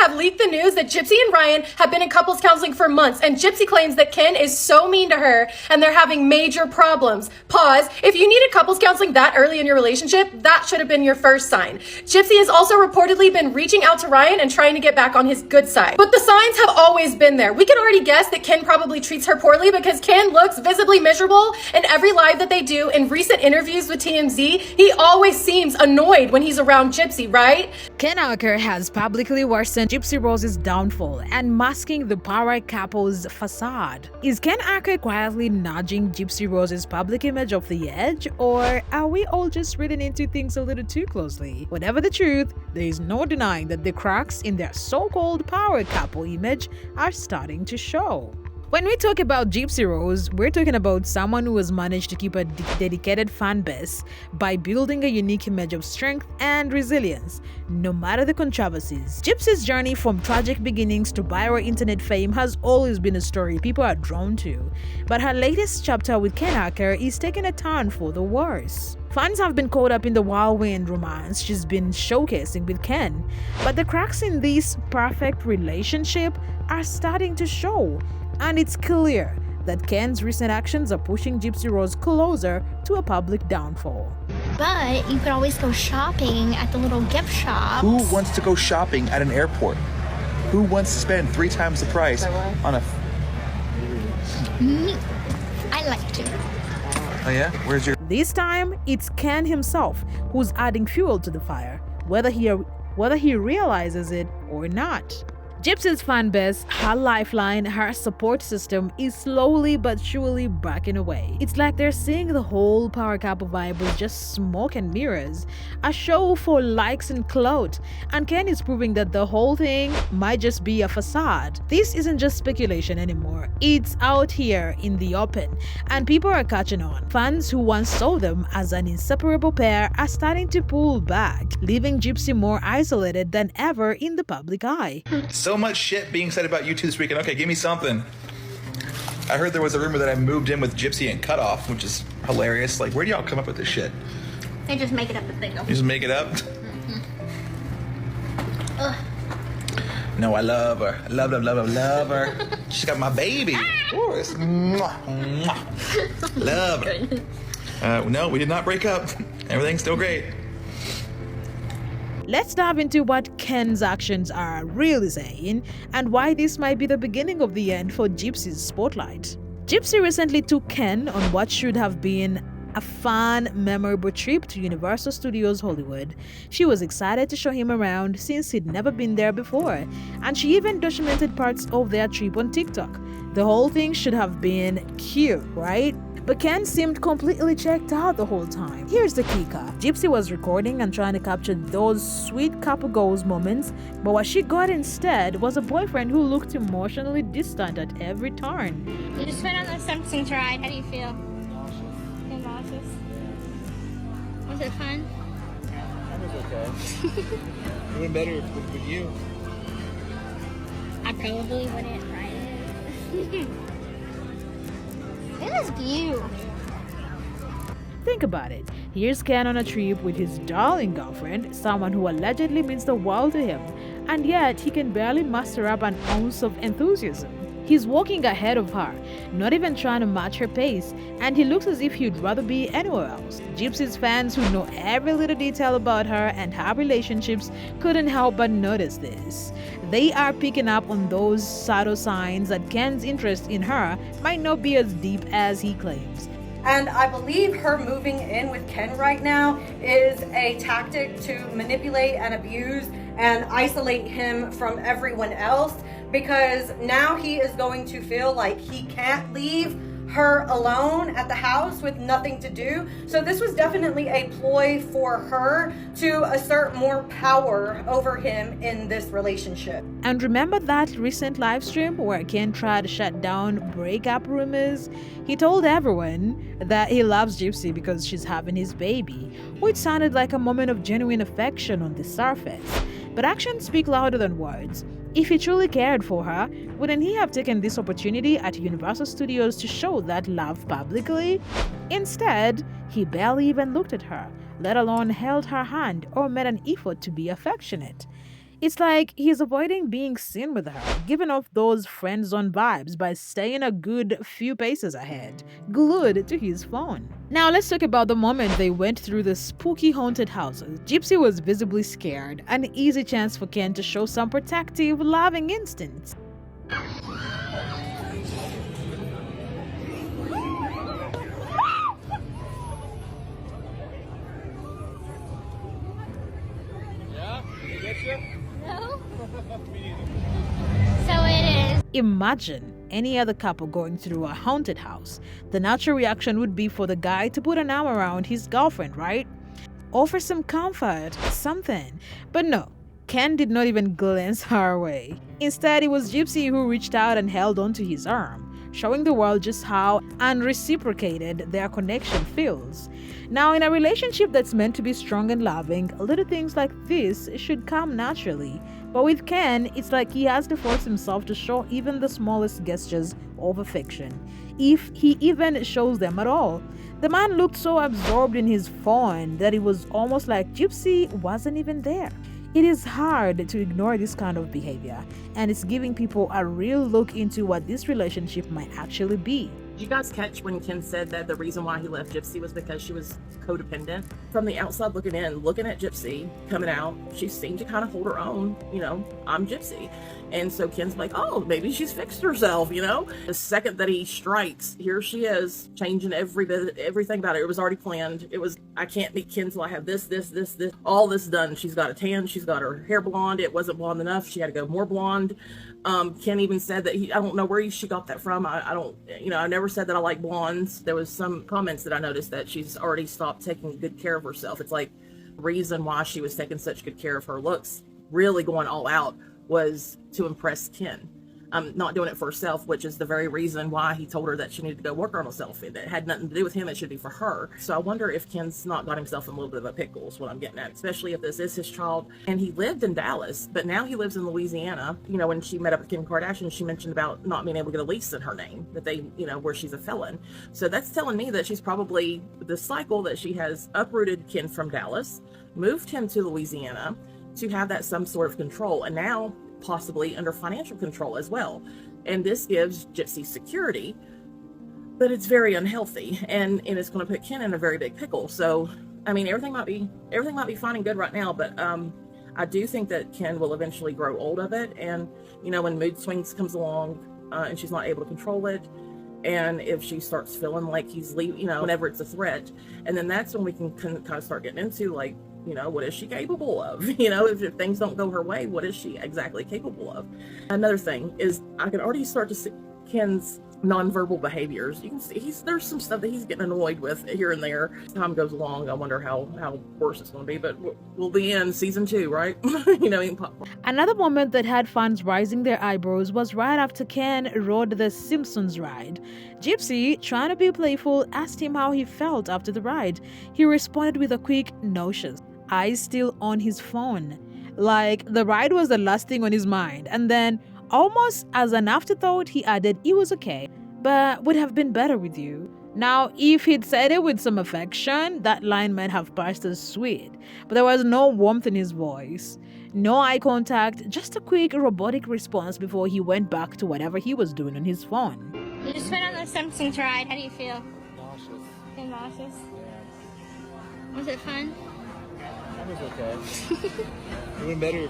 have leaked the news that Gypsy and Ryan have been in couples counseling for months, and Gypsy claims that Ken is so mean to her and they're having major problems. Pause. If you needed couples counseling that early in your relationship, that should have been your first sign. Gypsy has also reportedly been reaching out to Ryan and trying to get back on his good side. But the signs have always been there. We can already guess that Ken probably treats her poorly because Ken looks visibly miserable in every live that they do. In recent interviews with TMZ, he always seems annoyed when he's around Gypsy, right? Ken Uker has publicly worsened Gypsy Rose's downfall and masking the power couple's facade. Is Ken Uker quietly nudging Gypsy Rose's public image off the edge, or are we all just reading into things a little too closely? Whatever the truth, there is no denying that the cracks in their so-called power couple image are starting to show. When we talk about Gypsy Rose, we're talking about someone who has managed to keep a dedicated fan base by building a unique image of strength and resilience, no matter the controversies. Gypsy's journey from tragic beginnings to viral internet fame has always been a story people are drawn to, but her latest chapter with Ken Uker is taking a turn for the worse. Fans have been caught up in the whirlwind romance she's been showcasing with Ken, but the cracks in this perfect relationship are starting to show. And it's clear that Ken's recent actions are pushing Gypsy Rose closer to a public downfall. But you could always go shopping at the little gift shops. Who wants to go shopping at an airport? Who wants to spend 3 times the price on a... Me. I like to. Oh yeah? Where's your... This time, it's Ken himself who's adding fuel to the fire, whether he realizes it or not. Gypsy's fan base, her lifeline, her support system is slowly but surely backing away. It's like they're seeing the whole power couple vibe was just smoke and mirrors, a show for likes and clout, and Ken is proving that the whole thing might just be a facade. This isn't just speculation anymore, it's out here in the open, and people are catching on. Fans who once saw them as an inseparable pair are starting to pull back, leaving Gypsy more isolated than ever in the public eye. So much shit being said about you two this weekend. Okay, give me something. I heard there was a rumor that I moved in with Gypsy and Cut Off, which is hilarious. Like, where do y'all come up with this shit? They just make it up as they go. You just make it up? Ugh. No, I love her. I love her. She's got my baby. Of course. Mwah, mwah. Love her. No, we did not break up. Everything's still great. Let's dive into what Ken's actions are really saying and why this might be the beginning of the end for Gypsy's spotlight. Gypsy recently took Ken on what should have been a fun, memorable trip to Universal Studios Hollywood. She was excited to show him around since he'd never been there before, and she even documented parts of their trip on TikTok. The whole thing should have been cute, right? But Ken seemed completely checked out the whole time. Here's the kicker. Gypsy was recording and trying to capture those sweet couple goals moments, but what she got instead was a boyfriend who looked emotionally distant at every turn. You just went on the Simpsons ride. How do you feel? Nauseous. Nauseous. Was it fun? That was okay. It would better with you. I probably wouldn't ride it. Look at this view. Think about it. Here's Ken on a trip with his darling girlfriend, someone who allegedly means the world to him, and yet he can barely muster up an ounce of enthusiasm. He's walking ahead of her, not even trying to match her pace, and he looks as if he'd rather be anywhere else. Gypsy's fans who know every little detail about her and her relationships couldn't help but notice this. They are picking up on those subtle signs that Ken's interest in her might not be as deep as he claims. And I believe her moving in with Ken right now is a tactic to manipulate and abuse and isolate him from everyone else, because now he is going to feel like he can't leave her alone at the house with nothing to do. So this was definitely a ploy for her to assert more power over him in this relationship. And remember that recent live stream where Ken tried to shut down breakup rumors? He told everyone that he loves Gypsy because she's having his baby, which sounded like a moment of genuine affection on the surface. But actions speak louder than words. If he truly cared for her, wouldn't he have taken this opportunity at Universal Studios to show that love publicly? Instead, he barely even looked at her, let alone held her hand or made an effort to be affectionate. It's like he's avoiding being seen with her, giving off those friend-zone vibes by staying a good few paces ahead, glued to his phone. Now let's talk about the moment they went through the spooky haunted houses. Gypsy was visibly scared, an easy chance for Ken to show some protective, loving instincts. No. So it is. Imagine any other couple going through a haunted house. The natural reaction would be for the guy to put an arm around his girlfriend, right? Offer some comfort, something. But no, Ken did not even glance her way. Instead, it was Gypsy who reached out and held onto his arm, showing the world just how unreciprocated their connection feels. Now, in a relationship that's meant to be strong and loving, little things like this should come naturally. But with Ken, it's like he has to force himself to show even the smallest gestures of affection, if he even shows them at all. The man looked so absorbed in his phone that it was almost like Gypsy wasn't even there. It is hard to ignore this kind of behavior, and it's giving people a real look into what this relationship might actually be. Did you guys catch when Ken said that the reason why he left Gypsy was because she was codependent? From the outside looking in, looking at Gypsy coming out, she seemed to kind of hold her own, I'm Gypsy. And so Ken's like, oh, maybe she's fixed herself, The second that he strikes, here she is, changing everything about it. It was already planned. It was, I can't meet Ken till I have this, all this done. She's got a tan, she's got her hair blonde. It wasn't blonde enough. She had to go more blonde. Ken even said that I don't know where she got that from. I don't, I never said that I like blondes. There was some comments that I noticed that she's already stopped taking good care of herself. It's like the reason why she was taking such good care of her looks, really going all out, was to impress Ken. Not doing it for herself, which is the very reason why he told her that she needed to go work on herself. It had nothing to do with him. It should be for her. So I wonder if Ken's not got himself in a little bit of a pickle is what I'm getting at, especially if this is his child. And he lived in Dallas, but now he lives in Louisiana. When she met up with Kim Kardashian, she mentioned about not being able to get a lease in her name, that they, where she's a felon. So that's telling me that she's probably the cycle that she has uprooted Ken from Dallas, moved him to Louisiana to have that some sort of control. And now possibly under financial control as well. And this gives Gypsy security, but it's very unhealthy, and it's going to put Ken in a very big pickle. So, everything might be fine and good right now, but I do think that Ken will eventually grow old of it, and when mood swings comes along, and she's not able to control it, and if she starts feeling like he's leaving, whenever it's a threat, and then that's when we can kind of start getting into like, what is she capable of? If things don't go her way, what is she exactly capable of? Another thing is I can already start to see Ken's nonverbal behaviors. You can see there's some stuff that he's getting annoyed with here and there. As time goes along, I wonder how worse it's going to be, but we'll be in season 2, right? Another moment that had fans raising their eyebrows was right after Ken rode the Simpsons ride. Gypsy, trying to be playful, asked him how he felt after the ride. He responded with a quick nauseous, eyes still on his phone, like the ride was the last thing on his mind. And then, almost as an afterthought, he added it was okay, but would have been better with you. Now, if he'd said it with some affection, that line might have passed as sweet, but there was no warmth in his voice, no eye contact, just a quick robotic response before he went back to whatever he was doing on his phone. You just went on the Simpsons ride. How do you feel? Nauseous. Feel nauseous? Yeah. Was it fun? That was okay. It went better.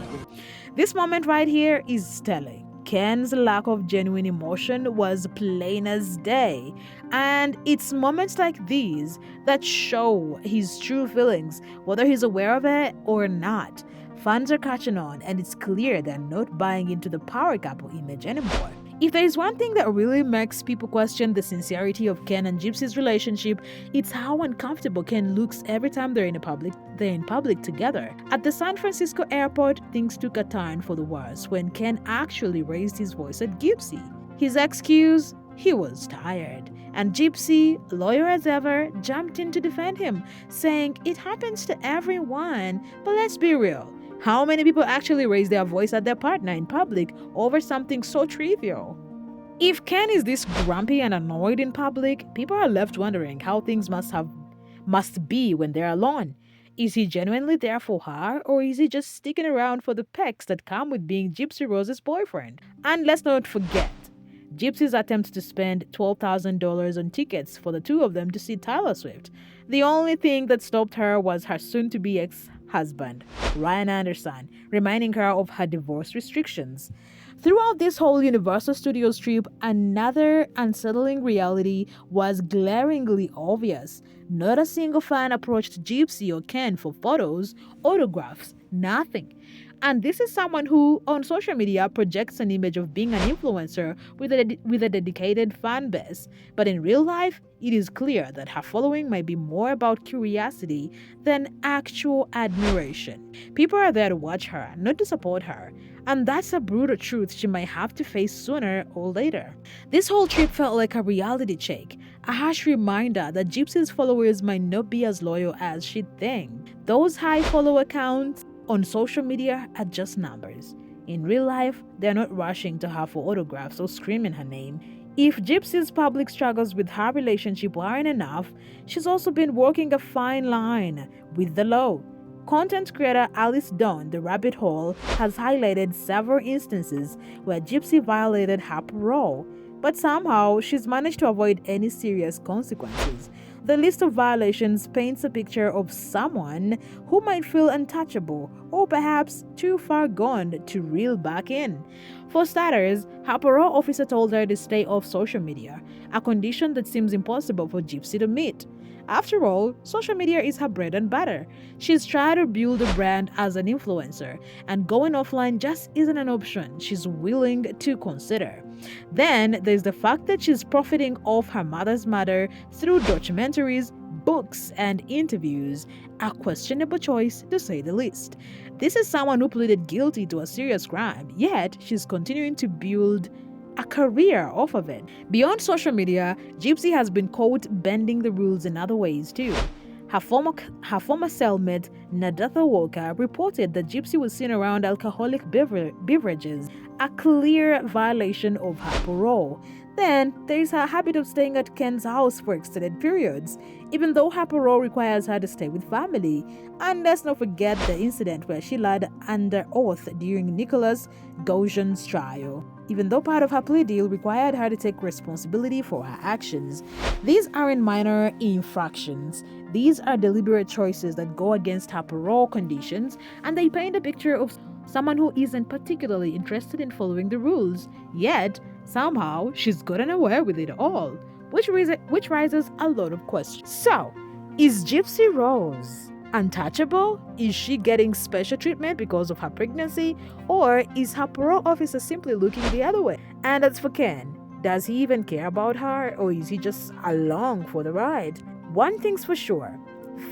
This moment right here is telling. Ken's lack of genuine emotion was plain as day, and it's moments like these that show his true feelings, whether he's aware of it or not. Fans are catching on, and it's clear they're not buying into the power couple image anymore. If there is one thing that really makes people question the sincerity of Ken and Gypsy's relationship, it's how uncomfortable Ken looks every time they're in public together. At the San Francisco airport, things took a turn for the worse when Ken actually raised his voice at Gypsy. His excuse? He was tired. And Gypsy, lawyer as ever, jumped in to defend him, saying it happens to everyone, but let's be real. How many people actually raise their voice at their partner in public over something so trivial? If Ken is this grumpy and annoyed in public, people are left wondering how things must be when they're alone. Is he genuinely there for her, or is he just sticking around for the perks that come with being Gypsy Rose's boyfriend? And let's not forget Gypsy's attempt to spend $12,000 on tickets for the two of them to see Taylor Swift. The only thing that stopped her was her soon-to-be ex-husband, Ryan Anderson, reminding her of her divorce restrictions. Throughout this whole Universal Studios trip, another unsettling reality was glaringly obvious. Not a single fan approached Gypsy or Ken for photos, autographs, nothing. And this is someone who, on social media, projects an image of being an influencer with a dedicated fan base. But in real life, it is clear that her following might be more about curiosity than actual admiration. People are there to watch her, not to support her. And that's a brutal truth she might have to face sooner or later. This whole trip felt like a reality check, a harsh reminder that Gypsy's followers might not be as loyal as she'd think. Those high follow accounts on social media are just numbers. In real life, they're not rushing to her for autographs or screaming her name. If Gypsy's public struggles with her relationship aren't enough, she's also been walking a fine line with the law. Content creator Alice Dawn, The Rabbit Hole, has highlighted several instances where Gypsy violated her parole, but somehow she's managed to avoid any serious consequences. The list of violations paints a picture of someone who might feel untouchable or perhaps too far gone to reel back in. For starters, her parole officer told her to stay off social media, a condition that seems impossible for Gypsy to meet. After all, social media is her bread and butter. She's tried to build a brand as an influencer, and going offline just isn't an option she's willing to consider. Then there's the fact that she's profiting off her mother's murder through documentaries, books, and interviews, a questionable choice to say the least. This is someone who pleaded guilty to a serious crime, yet she's continuing to build a career off of it. Beyond social media, Gypsy has been caught bending the rules in other ways too. Her former cellmate, Nadatha Walker, reported that Gypsy was seen around alcoholic beverages, a clear violation of her parole. Then, there is her habit of staying at Ken's house for extended periods, even though her parole requires her to stay with family. And let's not forget the incident where she lied under oath during Nicholas Gausion's trial, even though part of her plea deal required her to take responsibility for her actions. These aren't minor infractions. These are deliberate choices that go against her parole conditions, and they paint a picture of someone who isn't particularly interested in following the rules. Yet, somehow, she's gotten away with it all, which raises a lot of questions. So, is Gypsy Rose untouchable? Is she getting special treatment because of her pregnancy? Or is her parole officer simply looking the other way? And as for Ken, does he even care about her, or is he just along for the ride? One thing's for sure,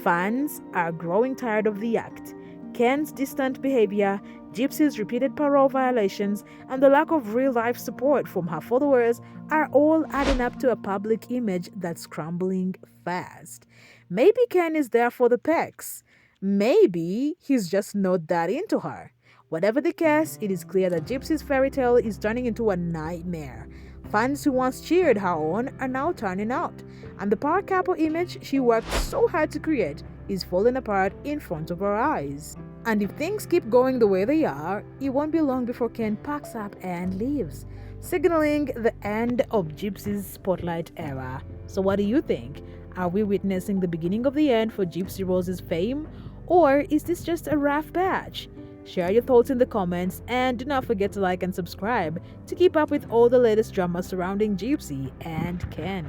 fans are growing tired of the act. Ken's distant behavior, Gypsy's repeated parole violations, and the lack of real-life support from her followers are all adding up to a public image that's crumbling fast. Maybe Ken is there for the pecs. Maybe he's just not that into her. Whatever the case, it is clear that Gypsy's fairy tale is turning into a nightmare. Fans who once cheered her on are now turning out, and the power couple image she worked so hard to create is falling apart in front of our eyes. And if things keep going the way they are, it won't be long before Ken packs up and leaves, signaling the end of Gypsy's spotlight era. So what do you think? Are we witnessing the beginning of the end for Gypsy Rose's fame? Or is this just a rough patch? Share your thoughts in the comments, and do not forget to like and subscribe to keep up with all the latest drama surrounding Gypsy and Ken.